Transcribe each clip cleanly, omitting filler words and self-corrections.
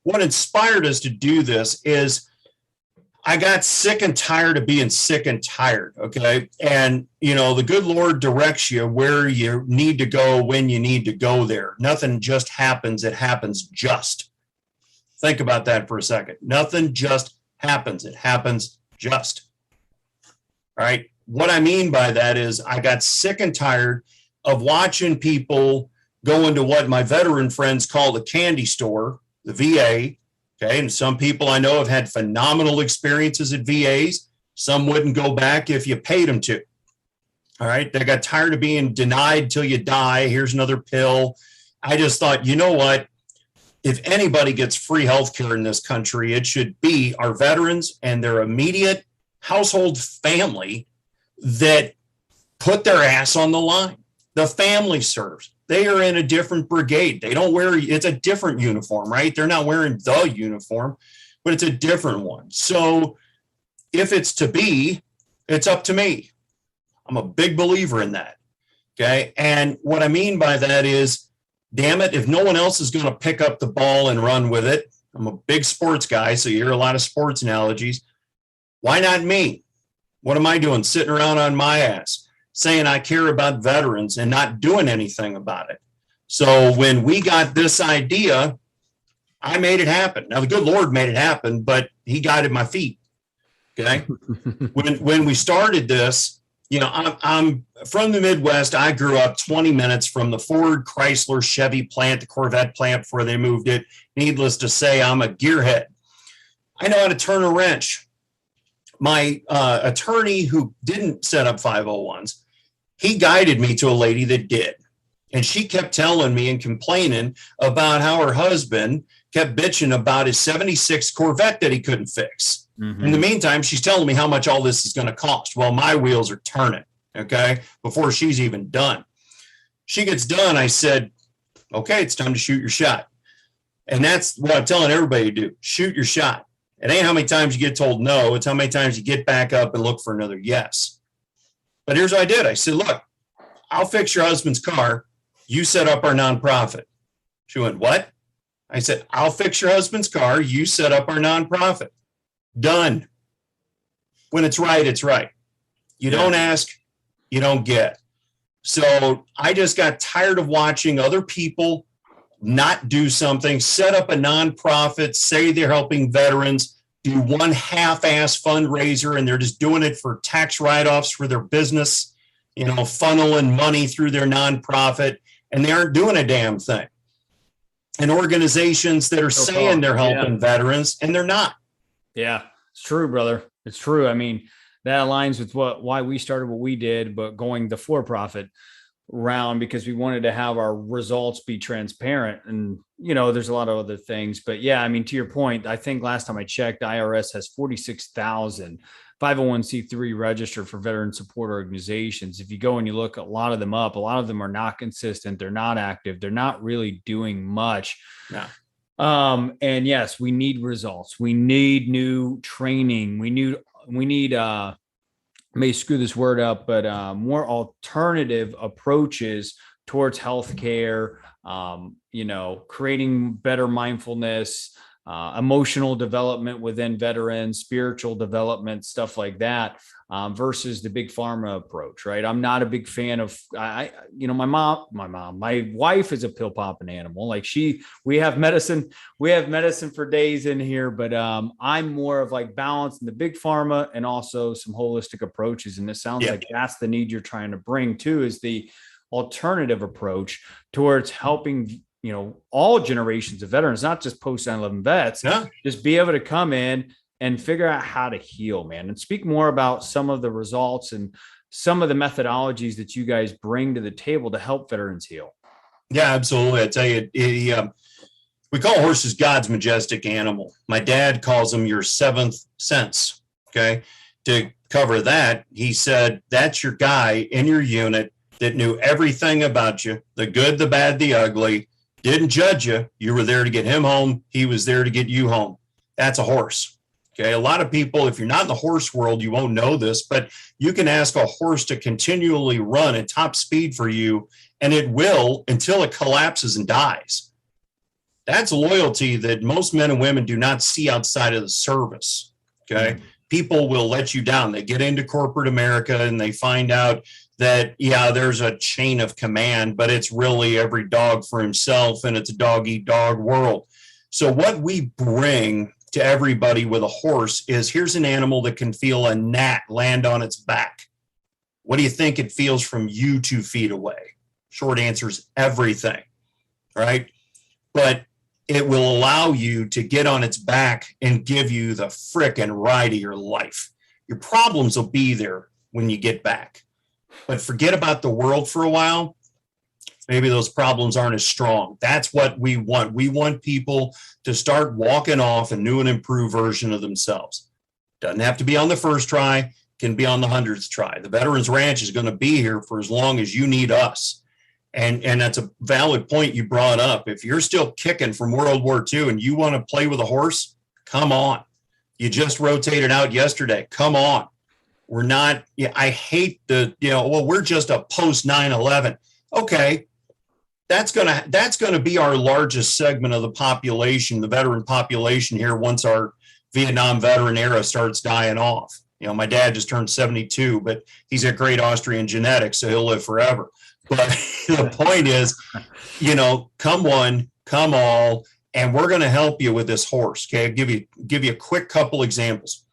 what inspired us to do this is I got sick and tired of being sick and tired. Okay. And, the good Lord directs you where you need to go, when you need to go there. Nothing just happens. It happens just. Think about that for a second. Nothing just happens. It happens just. All right. What I mean by that is I got sick and tired of watching people go into what my veteran friends call the candy store, the VA. Okay. And some people I know have had phenomenal experiences at VAs. Some wouldn't go back if you paid them to. All right. They got tired of being denied till you die. Here's another pill. I just thought, you know what? If anybody gets free health care in this country, it should be our veterans and their immediate household family that put their ass on the line. The family serves. They are in a different brigade. They don't wear, it's a different uniform, right? They're not wearing the uniform, but it's a different one. So if it's to be, it's up to me. I'm a big believer in that. Okay. And what I mean by that is, damn it, if no one else is going to pick up the ball and run with it, I'm a big sports guy, so you hear a lot of sports analogies. Why not me? What am I doing? Sitting around on my ass saying I care about veterans and not doing anything about it. So when we got this idea, I made it happen. Now, the good Lord made it happen, but he guided my feet. Okay. When we started this, I'm from the Midwest. I grew up 20 minutes from the Ford, Chrysler, Chevy plant, the Corvette plant before they moved it. Needless to say, I'm a gearhead. I know how to turn a wrench. My attorney who didn't set up 501s, he guided me to a lady that did. And she kept telling me and complaining about how her husband kept bitching about his 76 Corvette that he couldn't fix. Mm-hmm. In the meantime, she's telling me how much all this is going to cost. Well, my wheels are turning, okay, before she's even done. She gets done. I said, okay, it's time to shoot your shot. And that's what I'm telling everybody to do. Shoot your shot. It ain't how many times you get told no. It's how many times you get back up and look for another yes. But here's what I did. I said, look, I'll fix your husband's car. You set up our nonprofit. She went, what? I said, I'll fix your husband's car. You set up our nonprofit. Done. When it's right, it's right. You don't ask, you don't get. So I just got tired of watching other people not do something, set up a nonprofit, say they're helping veterans, do one half-ass fundraiser, and they're just doing it for tax write-offs for their business, funneling money through their nonprofit, and they aren't doing a damn thing. And organizations that are saying they're helping veterans, and they're not. Yeah, it's true, brother. It's true. I mean, that aligns with why we started what we did, but going the for-profit round, because we wanted to have our results be transparent. And, there's a lot of other things, but yeah, I mean, to your point, I think last time I checked, IRS has 46,000 501c3 registered for veteran support organizations. If you go and you look a lot of them up, a lot of them are not consistent. They're not active. They're not really doing much. Yeah. And yes, we need results. We need new training. We need, I may screw this word up, but more alternative approaches towards healthcare, creating better mindfulness, emotional development within veterans, spiritual development, stuff like that, versus the big pharma approach, right? I'm not a big fan of, my wife is a pill popping animal. Like we have medicine for days in here, but I'm more of like balancing the big pharma and also some holistic approaches. And it sounds like that's the need you're trying to bring too, is the alternative approach towards helping all generations of veterans, not just post 9/11 vets, just be able to come in and figure out how to heal, man, and speak more about some of the results and some of the methodologies that you guys bring to the table to help veterans heal. Yeah, absolutely. I tell you, we call horses God's majestic animal. My dad calls them your seventh sense. Okay. To cover that, he said, that's your guy in your unit that knew everything about you, the good, the bad, the ugly, didn't judge you. You were there to get him home. He was there to get you home. That's a horse. Okay. A lot of people, if you're not in the horse world, you won't know this, but you can ask a horse to continually run at top speed for you, and it will until it collapses and dies. That's loyalty that most men and women do not see outside of the service. Okay. Mm-hmm. People will let you down. They get into corporate America and they find out that, yeah, there's a chain of command, but it's really every dog for himself, and it's a dog eat dog world. So what we bring to everybody with a horse is, here's an animal that can feel a gnat land on its back. What do you think it feels from you 2 feet away? Short answer is everything, right? But it will allow you to get on its back and give you the frickin' ride of your life. Your problems will be there when you get back. But forget about the world for a while. Maybe those problems aren't as strong. That's what we want. We want people to start walking off a new and improved version of themselves. Doesn't have to be on the first try, can be on the 100th try. The Veterans Ranch is going to be here for as long as you need us. And that's a valid point you brought up. If you're still kicking from World War II and you want to play with a horse, come on. You just rotated out yesterday. Come on. We're not, I hate we're just a post 9/11. Okay. That's going to be our largest segment of the population, the veteran population here, once our Vietnam veteran era starts dying off. My dad just turned 72, but he's got great Austrian genetics, so he'll live forever. But the point is, come one, come all, and we're going to help you with this horse. Okay. I'll give you a quick couple examples.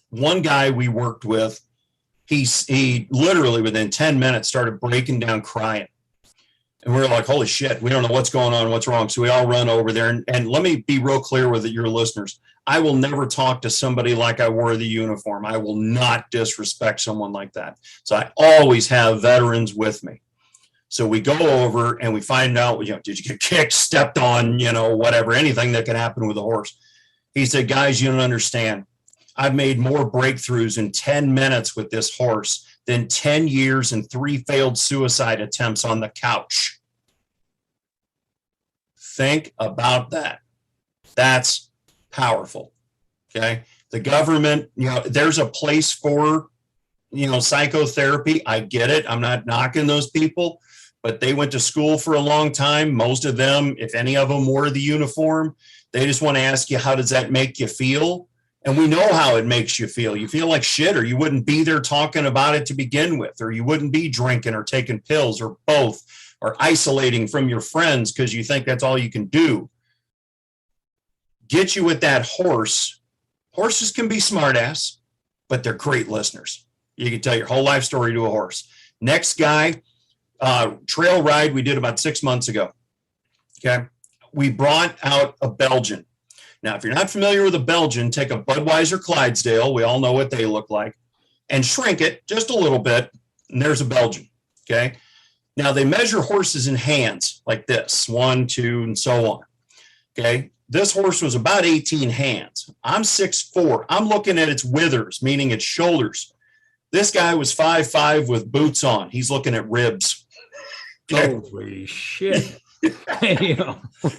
One guy we worked with, he literally within 10 minutes started breaking down crying. And we were like, holy shit, we don't know what's going on, what's wrong. So we all run over there. And let me be real clear with your listeners. I will never talk to somebody like I wore the uniform. I will not disrespect someone like that. So I always have veterans with me. So we go over and we find out, did you get kicked, stepped on, whatever, anything that can happen with a horse. He said, guys, you don't understand. I've made more breakthroughs in 10 minutes with this horse than 10 years and 3 failed suicide attempts on the couch. Think about that. That's powerful. Okay. The government, there's a place for, psychotherapy. I get it. I'm not knocking those people, but they went to school for a long time. Most of them, if any of them wore the uniform, they just want to ask you, how does that make you feel? And we know how it makes you feel. You feel like shit, or you wouldn't be there talking about it to begin with, or you wouldn't be drinking or taking pills or both, or isolating from your friends because you think that's all you can do. Get you with that horse. Horses can be smartass, but they're great listeners. You can tell your whole life story to a horse. Next guy, trail ride we did about 6 months ago. Okay. We brought out a Belgian. Now, if you're not familiar with a Belgian, take a Budweiser Clydesdale. We all know what they look like, and shrink it just a little bit. And there's a Belgian. Okay. Now they measure horses in hands like this, 1, 2, and so on. Okay. This horse was about 18 hands. I'm 6'4". I'm looking at its withers, meaning its shoulders. This guy was 5'5" with boots on. He's looking at ribs. Okay. Holy shit.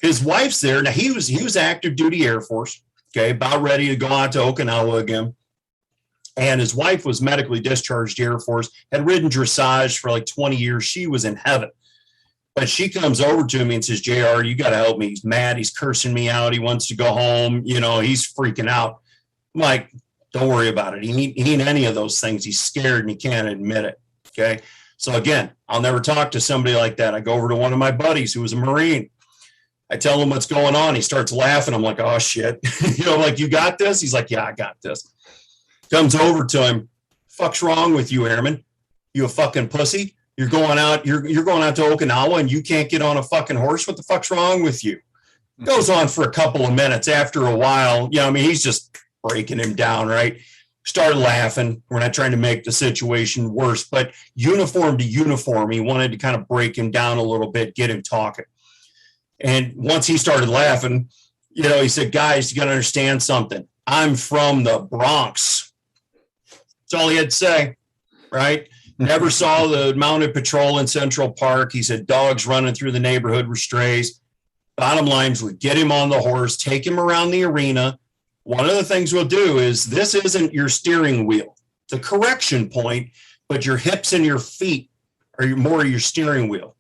His wife's there. Now he was active duty Air Force. Okay. About ready to go out to Okinawa again. And his wife was medically discharged Air Force, had ridden dressage for like 20 years. She was in heaven. But she comes over to me and says, JR, you got to help me. He's mad. He's cursing me out. He wants to go home. He's freaking out. I'm like, don't worry about it. He ain't any of those things. He's scared and he can't admit it. Okay. So again, I'll never talk to somebody like that. I go over to one of my buddies who was a Marine. I tell him what's going on. He starts laughing. I'm like, oh shit. Like, you got this? He's like, yeah, I got this. Comes over to him. Fuck's wrong with you, Airman? You a fucking pussy? You're going out to Okinawa and you can't get on a fucking horse. What the fuck's wrong with you? Goes on for a couple of minutes. After a while, he's just breaking him down, right? Started laughing. We're not trying to make the situation worse, but uniform to uniform, he wanted to kind of break him down a little bit, get him talking. And once he started laughing, he said, guys, you got to understand something. I'm from the Bronx. That's all he had to say, right? Never saw the mounted patrol in Central Park. He said dogs running through the neighborhood were strays. Bottom line is we get him on the horse, take him around the arena. One of the things we'll do is, this isn't your steering wheel, the correction point, but your hips and your feet are more your steering wheel.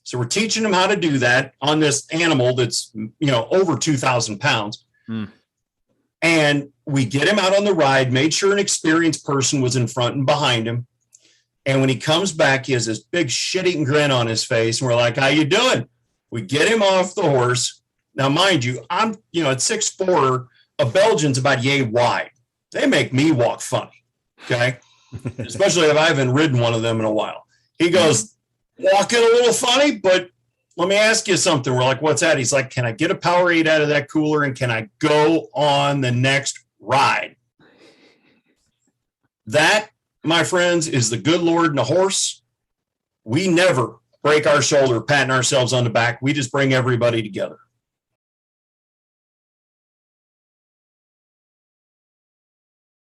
So we're teaching him how to do that on this animal that's, over 2,000 pounds. And we get him out on the ride, made sure an experienced person was in front and behind him. And when he comes back, he has this big shit-eating grin on his face. And we're like, how you doing? We get him off the horse. Now, mind you, I'm, at 6'4", a Belgian's about yay wide. They make me walk funny, okay? Especially if I haven't ridden one of them in a while. He goes, walking a little funny, but let me ask you something. We're like, what's that? He's like, can I get a Powerade out of that cooler and can I go on the next ride? That, my friends, is the good Lord and a horse. We never break our shoulder patting ourselves on the back. We just bring everybody together.